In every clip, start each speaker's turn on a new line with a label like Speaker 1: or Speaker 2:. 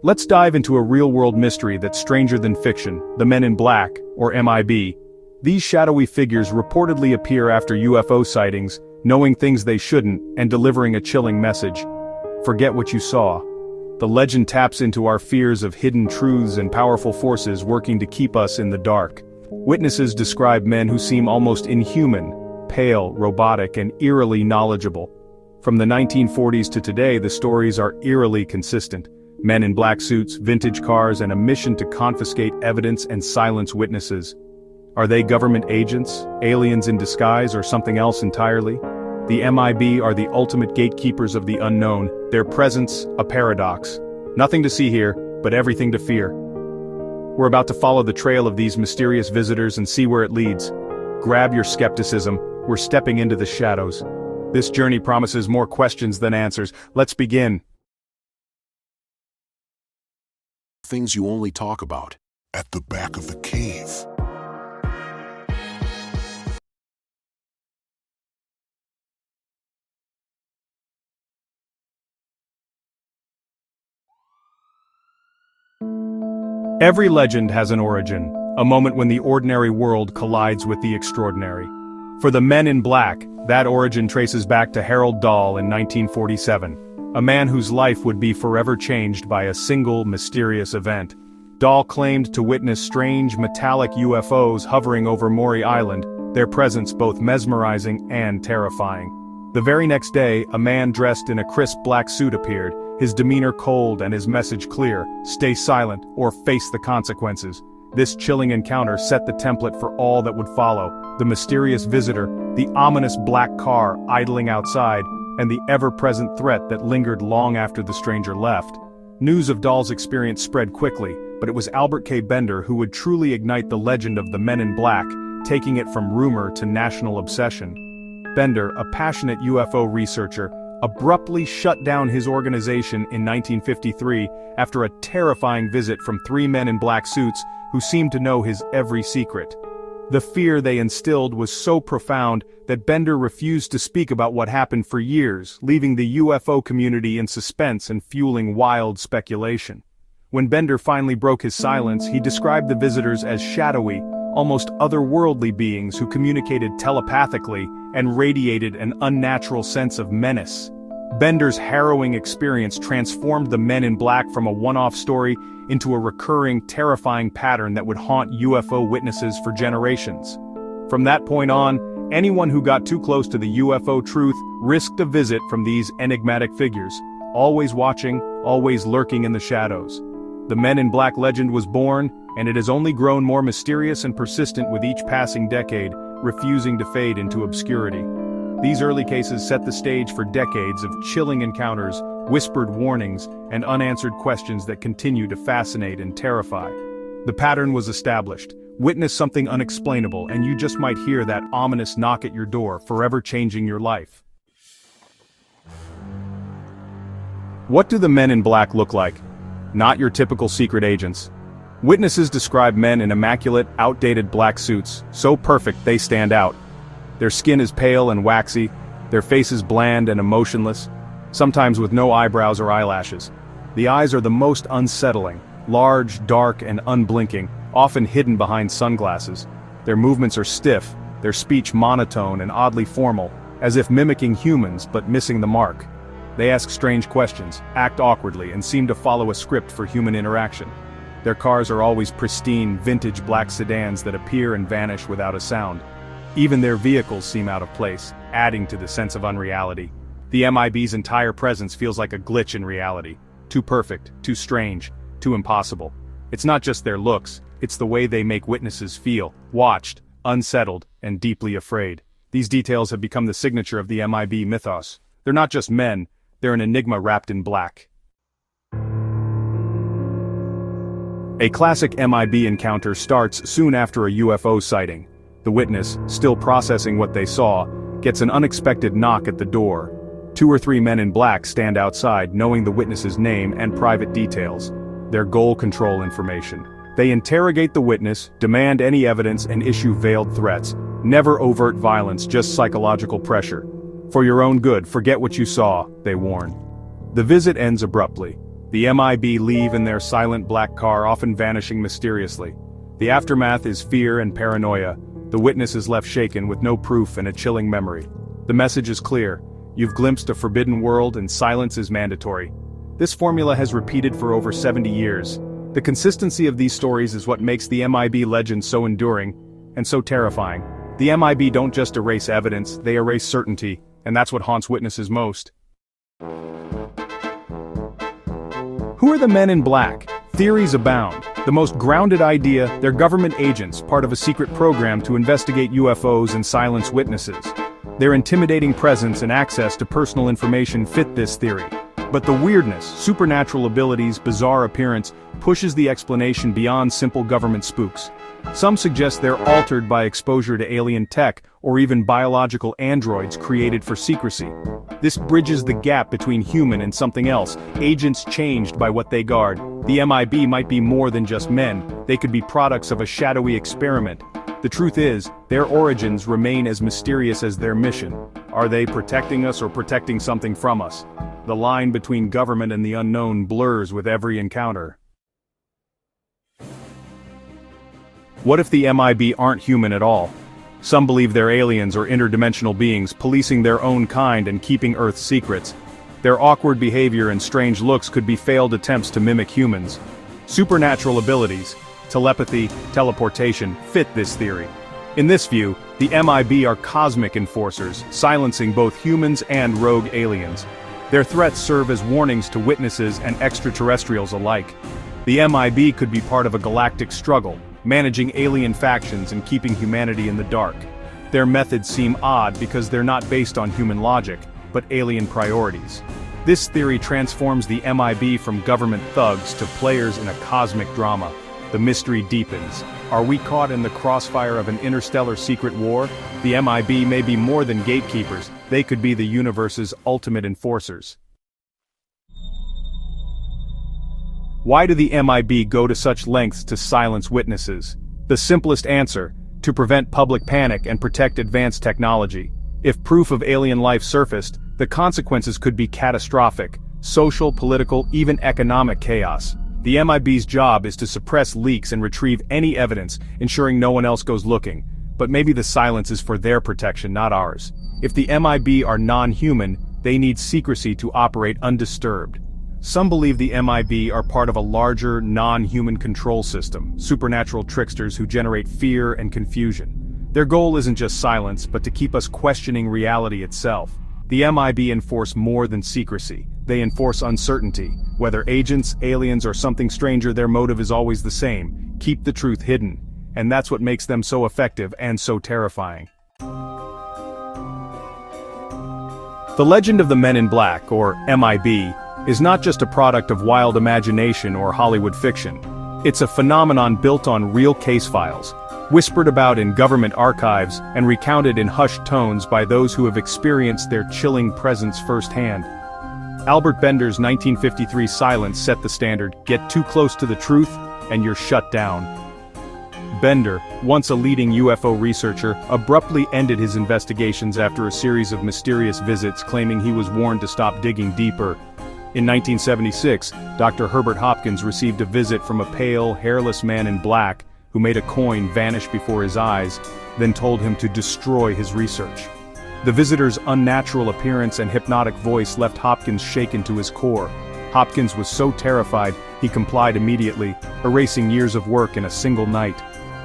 Speaker 1: Let's dive into a real-world mystery that's stranger than fiction, the Men in Black, or MIB. These shadowy figures reportedly appear after UFO sightings, knowing things they shouldn't, and delivering a chilling message. Forget what you saw. The legend taps into our fears of hidden truths and powerful forces working to keep us in the dark. Witnesses describe men who seem almost inhuman, pale, robotic, and eerily knowledgeable. From the 1940s to today, the stories are eerily consistent. Men in black suits, vintage cars, and a mission to confiscate evidence and silence witnesses. Are they government agents, aliens in disguise, or something else entirely? The MIB are the ultimate gatekeepers of the unknown, their presence a paradox. Nothing to see here, but everything to fear. We're about to follow the trail of these mysterious visitors and see where it leads. Grab your skepticism, we're stepping into the shadows. This journey promises more questions than answers. Let's begin.
Speaker 2: Things you only talk about at the back of the cave.
Speaker 1: Every legend has an origin, a moment when the ordinary world collides with the extraordinary. For the Men in Black, that origin traces back to Harold Dahl in 1947, a man whose life would be forever changed by a single mysterious event. Dahl claimed to witness strange metallic UFOs hovering over Maury Island, their presence both mesmerizing and terrifying. The very next day, a man dressed in a crisp black suit appeared, his demeanor cold and his message clear: stay silent or face the consequences. This chilling encounter set the template for all that would follow: the mysterious visitor, the ominous black car idling outside, and the ever-present threat that lingered long after the stranger left. News of Dahl's experience spread quickly, but it was Albert K. Bender who would truly ignite the legend of the Men in Black, taking it from rumor to national obsession. Bender, a passionate UFO researcher, abruptly shut down his organization in 1953 after a terrifying visit from three men in black suits who seemed to know his every secret. The fear they instilled was so profound that Bender refused to speak about what happened for years, leaving the UFO community in suspense and fueling wild speculation. When Bender finally broke his silence, he described the visitors as shadowy, almost otherworldly beings who communicated telepathically and radiated an unnatural sense of menace. Bender's harrowing experience transformed the Men in Black from a one-off story into a recurring, terrifying pattern that would haunt UFO witnesses for generations. From that point on, anyone who got too close to the UFO truth risked a visit from these enigmatic figures, always watching, always lurking in the shadows. The Men in Black legend was born, and it has only grown more mysterious and persistent with each passing decade, refusing to fade into obscurity. These early cases set the stage for decades of chilling encounters, whispered warnings, and unanswered questions that continue to fascinate and terrify. The pattern was established: witness something unexplainable, and you just might hear that ominous knock at your door, forever changing your life. What do the Men in Black look like? Not your typical secret agents. Witnesses describe men in immaculate, outdated black suits, so perfect they stand out. Their skin is pale and waxy, their faces bland and emotionless, sometimes with no eyebrows or eyelashes. The eyes are the most unsettling, large, dark, and unblinking, often hidden behind sunglasses. Their movements are stiff, their speech monotone and oddly formal, as if mimicking humans but missing the mark. They ask strange questions, act awkwardly, and seem to follow a script for human interaction. Their cars are always pristine, vintage black sedans that appear and vanish without a sound. Even their vehicles seem out of place, adding to the sense of unreality. The MIB's entire presence feels like a glitch in reality. Too perfect, too strange, too impossible. It's not just their looks, it's the way they make witnesses feel: watched, unsettled, and deeply afraid. These details have become the signature of the MIB mythos. They're not just men, they're an enigma wrapped in black. A classic MIB encounter starts soon after a UFO sighting. The witness, still processing what they saw, gets an unexpected knock at the door. 2 or 3 men in black stand outside, knowing the witness's name and private details. Their goal: control information. They interrogate the witness, demand any evidence, and issue veiled threats. Never overt violence, just psychological pressure. For your own good, forget what you saw, they warn. The visit ends abruptly. The MIB leave in their silent black car, often vanishing mysteriously. The aftermath is fear and paranoia. The witness is left shaken with no proof and a chilling memory. The message is clear. You've glimpsed a forbidden world and silence is mandatory. This formula has repeated for over 70 years. The consistency of these stories is what makes the MIB legend so enduring and so terrifying. The MIB don't just erase evidence, they erase certainty, and that's what haunts witnesses most. Who are the men in black? Theories abound. The most grounded idea, they're government agents, part of a secret program to investigate UFOs and silence witnesses. Their intimidating presence and access to personal information fit this theory. But the weirdness, supernatural abilities, bizarre appearance, pushes the explanation beyond simple government spooks. Some suggest they're altered by exposure to alien tech, or even biological androids created for secrecy. This bridges the gap between human and something else, agents changed by what they guard. The MIB might be more than just men, they could be products of a shadowy experiment. The truth is, their origins remain as mysterious as their mission. Are they protecting us or protecting something from us? The line between government and the unknown blurs with every encounter. What if the MIB aren't human at all? Some believe they're aliens or interdimensional beings, policing their own kind and keeping Earth's secrets. Their awkward behavior and strange looks could be failed attempts to mimic humans. Supernatural abilities, telepathy, teleportation, fit this theory. In this view, the MIB are cosmic enforcers, silencing both humans and rogue aliens. Their threats serve as warnings to witnesses and extraterrestrials alike. The MIB could be part of a galactic struggle, managing alien factions and keeping humanity in the dark. Their methods seem odd because they're not based on human logic, but alien priorities. This theory transforms the MIB from government thugs to players in a cosmic drama. The mystery deepens. Are we caught in the crossfire of an interstellar secret war? The MIB may be more than gatekeepers, they could be the universe's ultimate enforcers. Why do the MIB go to such lengths to silence witnesses? The simplest answer: to prevent public panic and protect advanced technology. If proof of alien life surfaced, the consequences could be catastrophic: social, political, even economic chaos. The MIB's job is to suppress leaks and retrieve any evidence, ensuring no one else goes looking. But maybe the silence is for their protection, not ours. If the MIB are non-human, they need secrecy to operate undisturbed. Some believe the MIB are part of a larger, non-human control system, supernatural tricksters who generate fear and confusion. Their goal isn't just silence, but to keep us questioning reality itself. The MIB enforce more than secrecy. They enforce uncertainty. Whether agents, aliens, or something stranger, their motive is always the same: keep the truth hidden. And that's what makes them so effective and so terrifying. The legend of the Men in Black, or MIB, is not just a product of wild imagination or Hollywood fiction. It's a phenomenon built on real case files, whispered about in government archives and recounted in hushed tones by those who have experienced their chilling presence firsthand. Albert Bender's 1953 silence set the standard: get too close to the truth, and you're shut down. Bender, once a leading UFO researcher, abruptly ended his investigations after a series of mysterious visits, claiming he was warned to stop digging deeper. In 1976, Dr. Herbert Hopkins received a visit from a pale, hairless man in black who made a coin vanish before his eyes, then told him to destroy his research. The visitor's unnatural appearance and hypnotic voice left Hopkins shaken to his core. Hopkins was so terrified, he complied immediately, erasing years of work in a single night.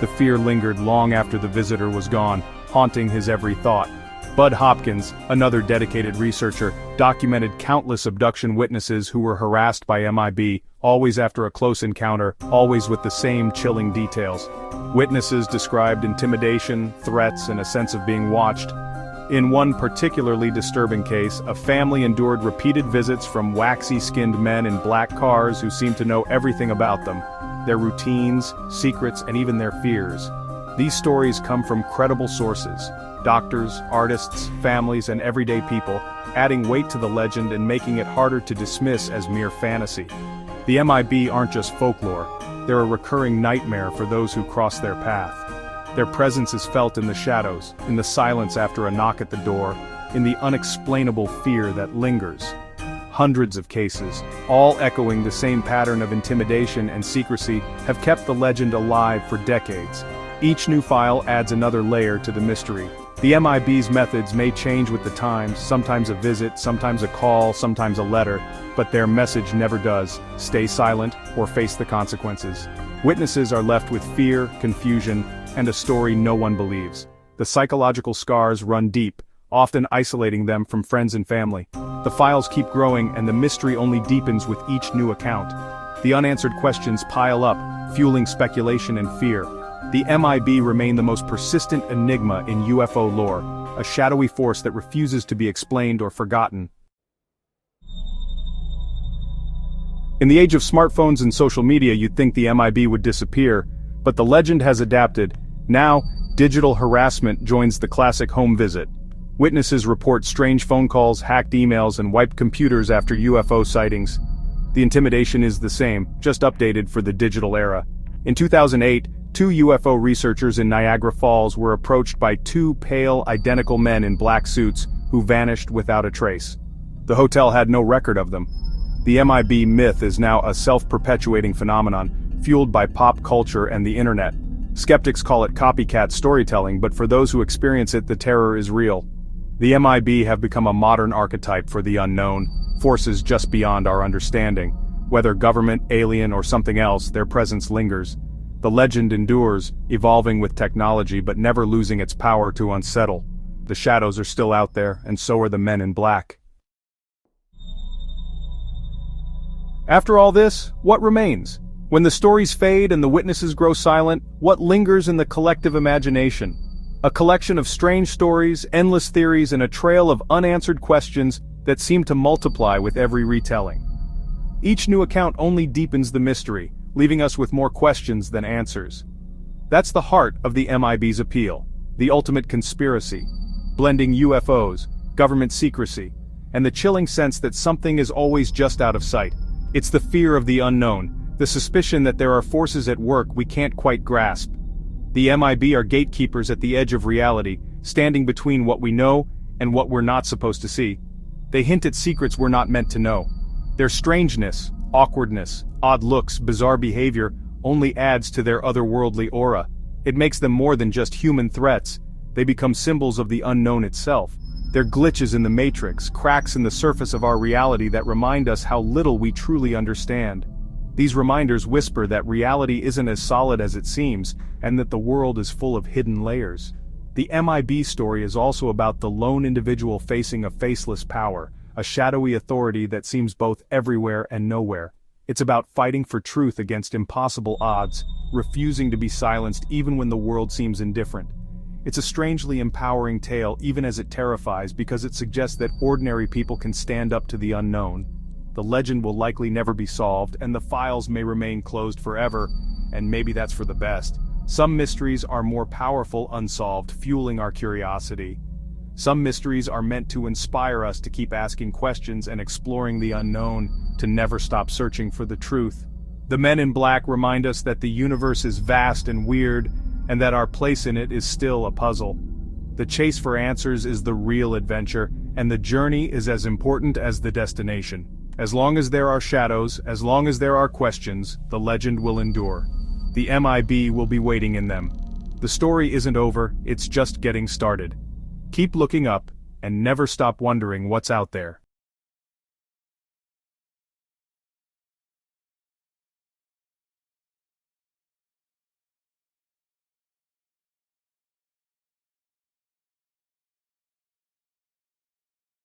Speaker 1: The fear lingered long after the visitor was gone, haunting his every thought. Bud Hopkins, another dedicated researcher, documented countless abduction witnesses who were harassed by MIB, always after a close encounter, always with the same chilling details. Witnesses described intimidation, threats, and a sense of being watched. In one particularly disturbing case, a family endured repeated visits from waxy-skinned men in black cars who seemed to know everything about them, their routines, secrets, and even their fears. These stories come from credible sources: doctors, artists, families, and everyday people, adding weight to the legend and making it harder to dismiss as mere fantasy. The MIB aren't just folklore, they're a recurring nightmare for those who cross their path. Their presence is felt in the shadows, in the silence after a knock at the door, in the unexplainable fear that lingers. Hundreds of cases, all echoing the same pattern of intimidation and secrecy, have kept the legend alive for decades. Each new file adds another layer to the mystery. The MIB's methods may change with the times, sometimes a visit, sometimes a call, sometimes a letter, but their message never does: stay silent or face the consequences. Witnesses are left with fear, confusion, and a story no one believes. The psychological scars run deep, often isolating them from friends and family. The files keep growing and the mystery only deepens with each new account. The unanswered questions pile up, fueling speculation and fear. The MIB remain the most persistent enigma in UFO lore, a shadowy force that refuses to be explained or forgotten. In the age of smartphones and social media, you'd think the MIB would disappear, but the legend has adapted. Now, digital harassment joins the classic home visit. Witnesses report strange phone calls, hacked emails, and wiped computers after UFO sightings. The intimidation is the same, just updated for the digital era. In 2008, 2 UFO researchers in Niagara Falls were approached by 2 pale, identical men in black suits who vanished without a trace. The hotel had no record of them. The MIB myth is now a self-perpetuating phenomenon, fueled by pop culture and the internet. Skeptics call it copycat storytelling, but for those who experience it, the terror is real. The MIB have become a modern archetype for the unknown, forces just beyond our understanding. Whether government, alien, or something else, their presence lingers. The legend endures, evolving with technology but never losing its power to unsettle. The shadows are still out there, and so are the men in black. After all this, what remains? When the stories fade and the witnesses grow silent, what lingers in the collective imagination? A collection of strange stories, endless theories, and a trail of unanswered questions that seem to multiply with every retelling. Each new account only deepens the mystery, leaving us with more questions than answers. That's the heart of the MIB's appeal, the ultimate conspiracy, blending UFOs, government secrecy, and the chilling sense that something is always just out of sight. It's the fear of the unknown, the suspicion that there are forces at work we can't quite grasp. The MIB are gatekeepers at the edge of reality, standing between what we know and what we're not supposed to see. They hint at secrets we're not meant to know. Their strangeness, awkwardness, odd looks, bizarre behavior only adds to their otherworldly aura. It makes them more than just human threats. They become symbols of the unknown itself. They're glitches in the matrix, cracks in the surface of our reality that remind us how little we truly understand. These reminders whisper that reality isn't as solid as it seems, and that the world is full of hidden layers. The MIB story is also about the lone individual facing a faceless power, a shadowy authority that seems both everywhere and nowhere. It's about fighting for truth against impossible odds, refusing to be silenced even when the world seems indifferent. It's a strangely empowering tale even as it terrifies, because it suggests that ordinary people can stand up to the unknown. The legend will likely never be solved, and the files may remain closed forever, and maybe that's for the best. Some mysteries are more powerful unsolved, fueling our curiosity. Some mysteries are meant to inspire us to keep asking questions and exploring the unknown, to never stop searching for the truth. The men in black remind us that the universe is vast and weird, and that our place in it is still a puzzle. The chase for answers is the real adventure, and the journey is as important as the destination. As long as there are shadows, as long as there are questions, the legend will endure. The MIB will be waiting in them. The story isn't over, it's just getting started. Keep looking up, and never stop wondering what's out there.